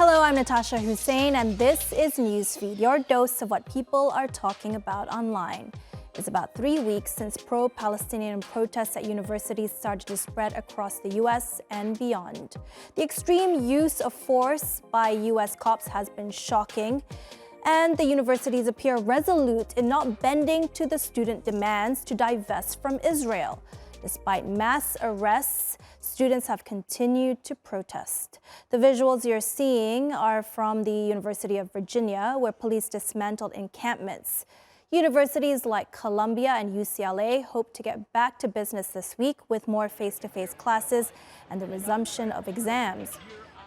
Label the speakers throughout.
Speaker 1: Hello, I'm Natasha Hussein, and this is Newsfeed, your dose of what people are talking about online. It's about 3 weeks since pro-Palestinian protests at universities started to spread across the U.S. and beyond. The extreme use of force by U.S. cops has been shocking, and the universities appear resolute in not bending to the student demands to divest from Israel. Despite mass arrests, students have continued to protest. The visuals you're seeing are from the University of Virginia, where police dismantled encampments. Universities like Columbia and UCLA hope to get back to business this week with more face-to-face classes and the resumption of exams.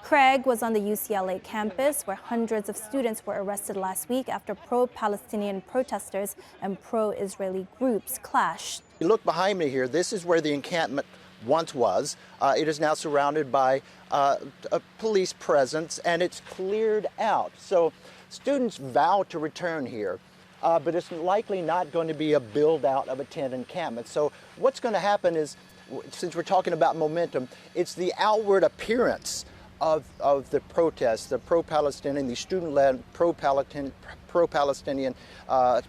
Speaker 1: Craig was on the UCLA campus, where hundreds of students were arrested last week after pro-Palestinian protesters and pro-Israeli groups clashed.
Speaker 2: You look behind me here, this is where the encampment once was. It is now surrounded by a police presence, and it's cleared out. So students vow to return here, but it's likely not going to be a build-out of a tent encampment. So what's going to happen is, since we're talking about momentum, it's the outward appearance of the protests, the pro-Palestinian, the student-led pro-Palestinian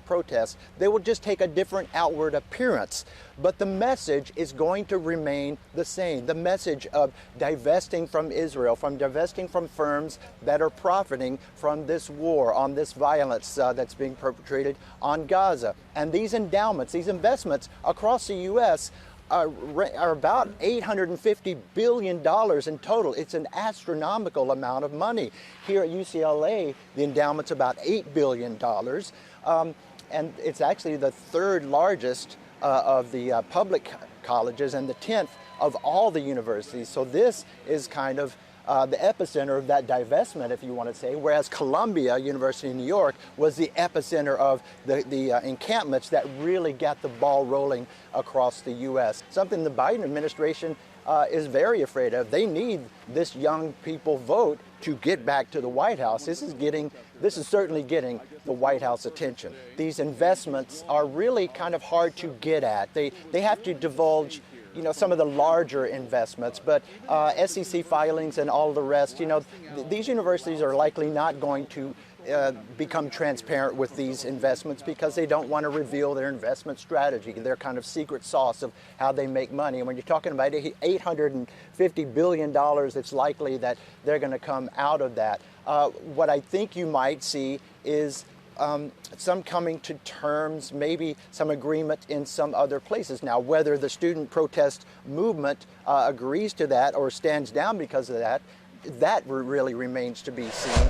Speaker 2: protests. They will just take a different outward appearance, but the message is going to remain the same. The message of divesting from Israel, from divesting from firms that are profiting from this war, on this violence that's being perpetrated on Gaza. And these endowments, these investments across the U.S. are about $850 billion in total. It's an astronomical amount of money. Here at UCLA, the endowment's about $8 billion, and it's actually the third largest of the public colleges and the 10th of all the universities. So this is kind of the epicenter of that divestment, if you want to say, whereas Columbia University in New York was the epicenter of the encampments that really got the ball rolling across the U.S. Something the Biden administration is very afraid of. They need this young people vote to get back to the White House. This is certainly getting the White House attention. These investments are really kind of hard to get at. They have to divulge some of the larger investments, but SEC filings and all the rest, these universities are likely not going to become transparent with these investments because they don't want to reveal their investment strategy, their kind of secret sauce of how they make money. And when you're talking about $850 billion, it's likely that they're going to come out of that. What I think you might see is some coming to terms, maybe some agreement in some other places. Now, whether the student protest movement agrees to that or stands down because of that, that really remains to be seen.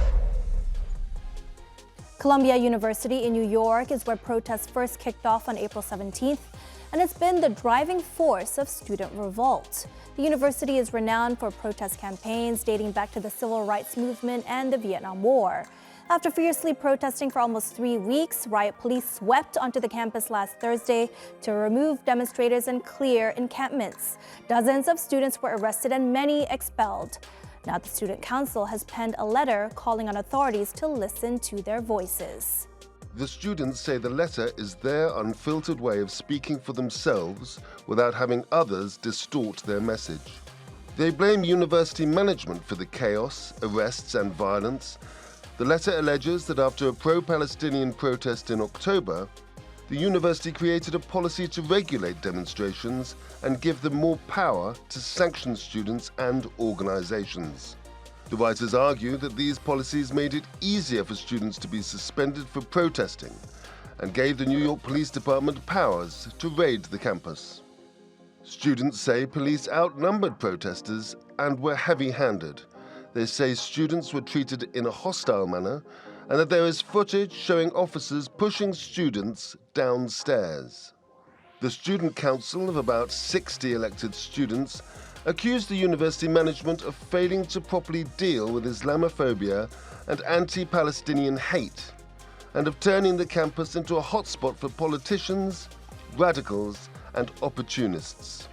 Speaker 1: Columbia University in New York is where protests first kicked off on April 17th, and it's been the driving force of student revolt. The university is renowned for protest campaigns dating back to the civil rights movement and the Vietnam War. After fiercely protesting for almost 3 weeks, riot police swept onto the campus last Thursday to remove demonstrators and clear encampments. Dozens of students were arrested and many expelled. Now the Student Council has penned a letter calling on authorities to listen to their voices.
Speaker 3: The students say the letter is their unfiltered way of speaking for themselves without having others distort their message. They blame university management for the chaos, arrests and violence. The letter alleges that after a pro-Palestinian protest in October, the university created a policy to regulate demonstrations and give them more power to sanction students and organizations. The writers argue that these policies made it easier for students to be suspended for protesting and gave the New York Police Department powers to raid the campus. Students say police outnumbered protesters and were heavy-handed. They say students were treated in a hostile manner and that there is footage showing officers pushing students downstairs. The Student Council of about 60 elected students accused the university management of failing to properly deal with Islamophobia and anti-Palestinian hate, and of turning the campus into a hotspot for politicians, radicals, and opportunists.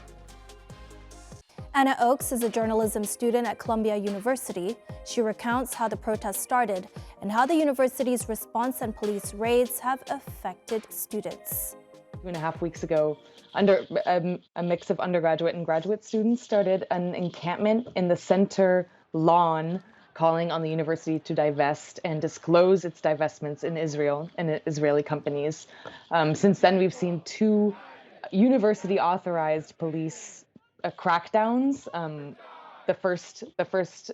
Speaker 1: Anna Oakes is a journalism student at Columbia University. She recounts how the protests started and how the university's response and police raids have affected students.
Speaker 4: 2.5 weeks ago, a mix of undergraduate and graduate students started an encampment in the center lawn calling on the university to divest and disclose its divestments in Israel and Israeli companies. Since then, we've seen 2 university-authorized police crackdowns. The first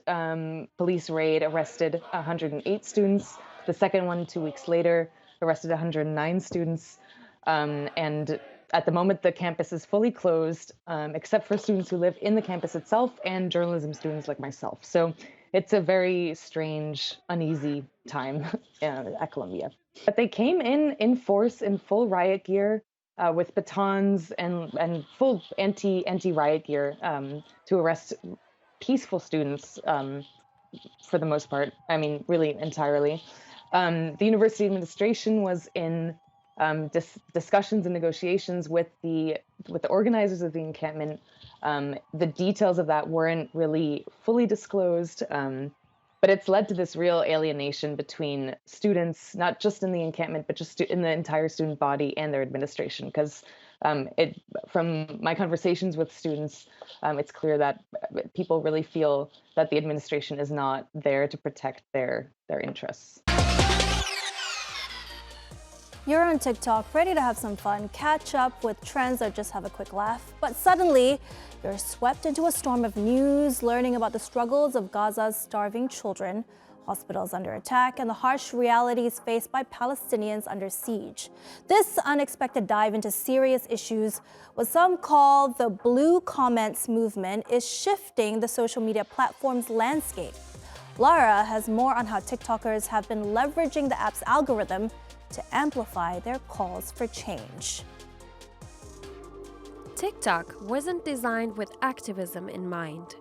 Speaker 4: police raid arrested 108 students. The second one, 2 weeks later, arrested 109 students. And at the moment, the campus is fully closed, except for students who live in the campus itself and journalism students like myself. So it's a very strange, uneasy time at Columbia. But they came in force, in full riot gear, with batons and full anti-riot gear to arrest peaceful students for the most part. I mean, really entirely. The university administration was in discussions and negotiations with the organizers of the encampment. The details of that weren't really fully disclosed, but it's led to this real alienation between students, not just in the encampment, but just in the entire student body and their administration. Because from my conversations with students, it's clear that people really feel that the administration is not there to protect their interests.
Speaker 1: You're on TikTok, ready to have some fun, catch up with trends or just have a quick laugh. But suddenly, you're swept into a storm of news, learning about the struggles of Gaza's starving children, hospitals under attack, and the harsh realities faced by Palestinians under siege. This unexpected dive into serious issues, what some call the blue comments movement, is shifting the social media platform's landscape. Lara has more on how TikTokers have been leveraging the app's algorithm to amplify their calls for change.
Speaker 5: TikTok wasn't designed with activism in mind.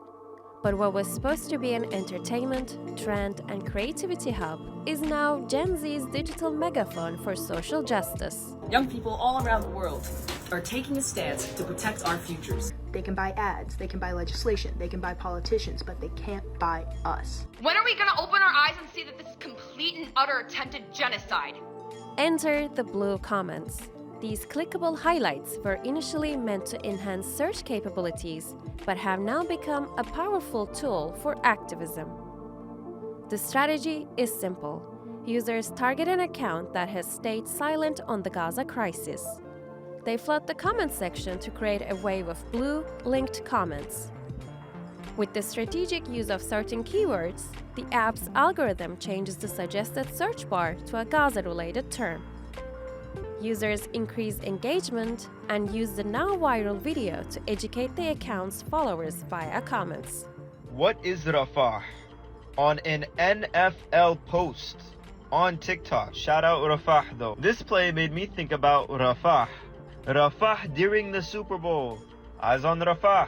Speaker 5: But what was supposed to be an entertainment, trend, and creativity hub is now Gen Z's digital megaphone for social justice.
Speaker 6: Young people all around the world are taking a stance to protect our futures.
Speaker 7: They can buy ads, they can buy legislation, they can buy politicians, but they can't buy us.
Speaker 8: When are we going to open our eyes and see that this is complete and utter attempted genocide?
Speaker 5: Enter the blue comments. These clickable highlights were initially meant to enhance search capabilities, but have now become a powerful tool for activism. The strategy is simple. Users target an account that has stayed silent on the Gaza crisis. They flood the comment section to create a wave of blue linked comments. With the strategic use of certain keywords, the app's algorithm changes the suggested search bar to a Gaza-related term. Users increase engagement and use the now viral video to educate the account's followers via comments.
Speaker 9: What is Rafah? On an NFL post on TikTok. Shout out Rafah though. This play made me think about Rafah. Rafah during the Super Bowl. Eyes on Rafah.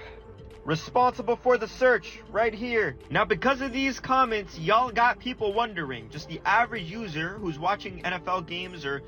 Speaker 9: Responsible for the search right here. Now because of these comments, y'all got people wondering, just the average user who's watching NFL games or,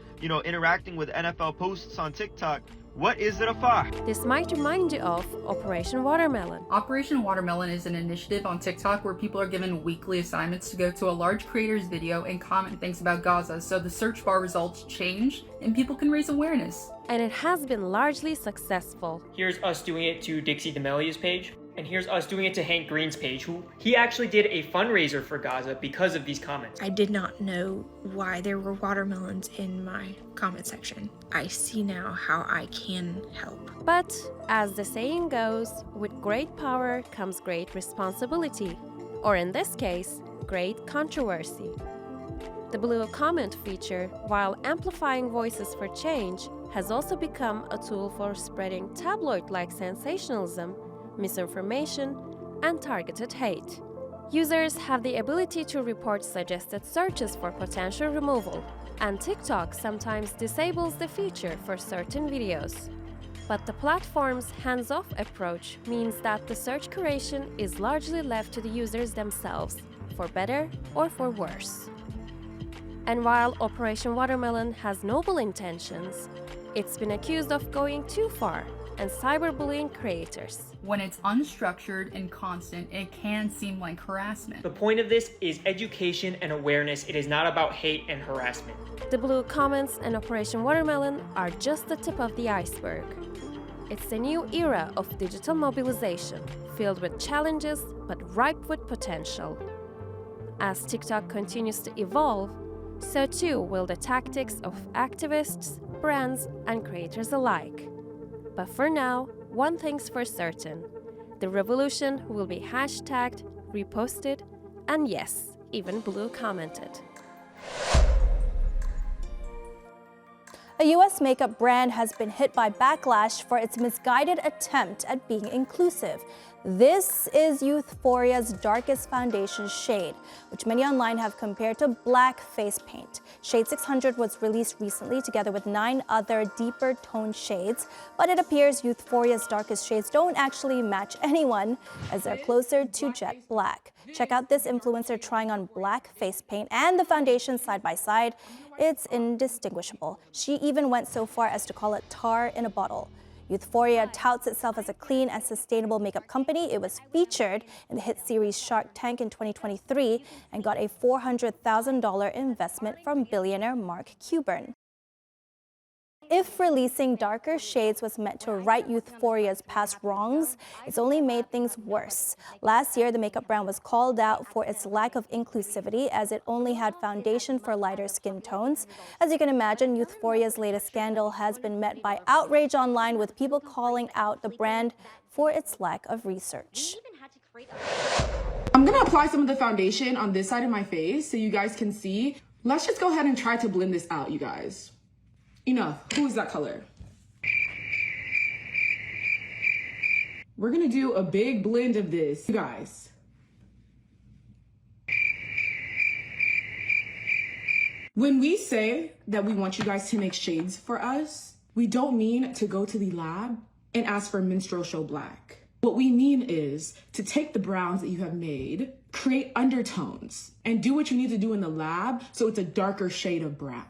Speaker 9: interacting with NFL posts on TikTok, what is Rafah?
Speaker 5: This might remind you of Operation Watermelon.
Speaker 10: Operation Watermelon is an initiative on TikTok where people are given weekly assignments to go to a large creator's video and comment things about Gaza, so the search bar results change and people can raise awareness.
Speaker 5: And it has been largely successful.
Speaker 11: Here's us doing it to Dixie D'Amelia's page, and here's us doing it to Hank Green's page, he actually did a fundraiser for Gaza because of these comments.
Speaker 12: I did not know why there were watermelons in my comment section. I see now how I can help.
Speaker 5: But, as the saying goes, with great power comes great responsibility, or in this case, great controversy. The blue comment feature, while amplifying voices for change, has also become a tool for spreading tabloid-like sensationalism, misinformation, and targeted hate. Users have the ability to report suggested searches for potential removal, and TikTok sometimes disables the feature for certain videos. But the platform's hands-off approach means that the search curation is largely left to the users themselves, for better or for worse. And while Operation Watermelon has noble intentions, it's been accused of going too far and cyberbullying creators.
Speaker 10: When it's unstructured and constant, it can seem like harassment.
Speaker 11: The point of this is education and awareness. It is not about hate and harassment.
Speaker 5: The blue comments and Operation Watermelon are just the tip of the iceberg. It's a new era of digital mobilization, filled with challenges but ripe with potential. As TikTok continues to evolve, so too will the tactics of activists, brands, and creators alike. But for now, one thing's for certain: the revolution will be hashtagged, reposted, and yes, even blue commented.
Speaker 1: A U.S. makeup brand has been hit by backlash for its misguided attempt at being inclusive. This is Youthforia's darkest foundation shade, which many online have compared to black face paint. Shade 600 was released recently together with 9 other deeper toned shades, but it appears Youthforia's darkest shades don't actually match anyone, as they're closer to jet black. Check out this influencer trying on black face paint and the foundation side by side. It's indistinguishable. She even went so far as to call it tar in a bottle. Youthforia touts itself as a clean and sustainable makeup company. It was featured in the hit series Shark Tank in 2023 and got a $400,000 investment from billionaire Mark Cuban. If releasing darker shades was meant to right Youthforia's past wrongs, it's only made things worse. Last year, the makeup brand was called out for its lack of inclusivity as it only had foundation for lighter skin tones. As you can imagine, Youthforia's latest scandal has been met by outrage online, with people calling out the brand for its lack of research.
Speaker 13: I'm gonna apply some of the foundation on this side of my face so you guys can see. Let's just go ahead and try to blend this out, you guys. Enough. Who's that color? We're gonna do a big blend of this, you guys. When we say that we want you guys to make shades for us, we don't mean to go to the lab and ask for minstrel show black. What we mean is to take the browns that you have made, create undertones, and do what you need to do in the lab so it's a darker shade of brown.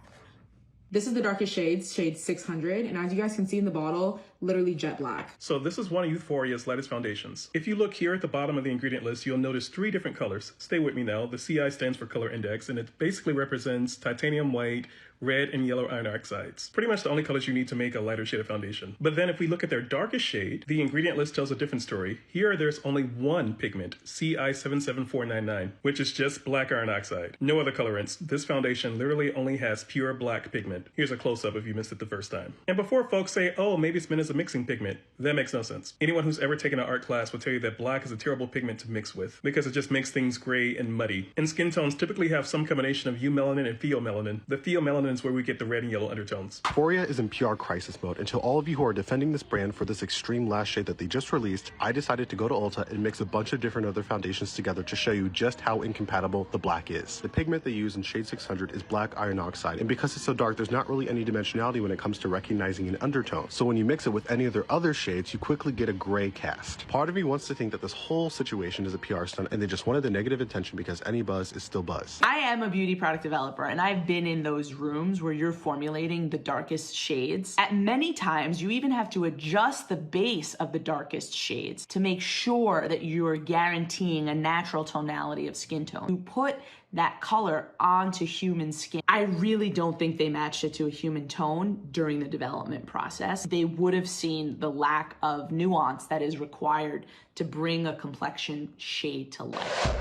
Speaker 13: This is the darkest shade, shade 600, and as you guys can see in the bottle, literally jet black.
Speaker 14: So this is one of Youthforia's lightest foundations. If you look here at the bottom of the ingredient list, you'll notice 3 different colors. Stay with me now. The CI stands for color index, and it basically represents titanium white, red, and yellow iron oxides. Pretty much the only colors you need to make a lighter shade of foundation. But then if we look at their darkest shade, the ingredient list tells a different story. Here there's only one pigment, CI77499, which is just black iron oxide. No other colorants. This foundation literally only has pure black pigment. Here's a close-up if you missed it the first time. And before folks say, oh, maybe it's meant as a mixing pigment, that makes no sense. Anyone who's ever taken an art class will tell you that black is a terrible pigment to mix with because it just makes things gray and muddy. And skin tones typically have some combination of eumelanin and pheomelanin. The pheomelanin is where we get the red and yellow undertones.
Speaker 15: Youthforia is in PR crisis mode, and to all of you who are defending this brand for this extreme lash shade that they just released, I decided to go to Ulta and mix a bunch of different other foundations together to show you just how incompatible the black is. The pigment they use in shade 600 is black iron oxide, and because it's so dark, there's not really any dimensionality when it comes to recognizing an undertone. So when you mix it with any of their other shades, you quickly get a gray cast. Part of me wants to think that this whole situation is a PR stunt and they just wanted the negative attention because any buzz is still buzz.
Speaker 16: I am a beauty product developer, and I've been in those rooms where you're formulating the darkest shades. At many times, you even have to adjust the base of the darkest shades to make sure that you're guaranteeing a natural tonality of skin tone. You put that color onto human skin. I really don't think they matched it to a human tone during the development process. They would have seen the lack of nuance that is required to bring a complexion shade to life.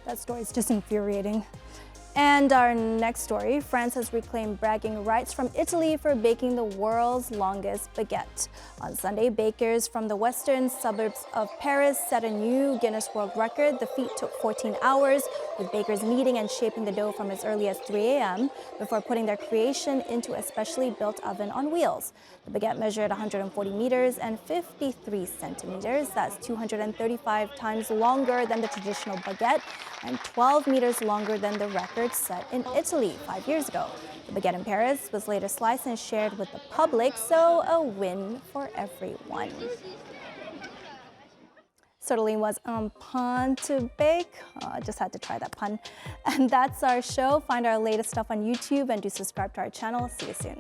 Speaker 1: That story is just infuriating. And our next story, France has reclaimed bragging rights from Italy for baking the world's longest baguette. On Sunday, bakers from the western suburbs of Paris set a new Guinness World Record. The feat took 14 hours, with bakers kneading and shaping the dough from as early as 3 a.m. before putting their creation into a specially built oven on wheels. The baguette measured 140 meters and 53 centimeters. That's 235 times longer than the traditional baguette and 12 meters longer than the record set in Italy 5 years ago. The baguette in Paris was later sliced and shared with the public, so a win for everyone. Certainly was on pun to bake. I just had to try that pun. And that's our show. Find our latest stuff on YouTube and do subscribe to our channel. See you soon.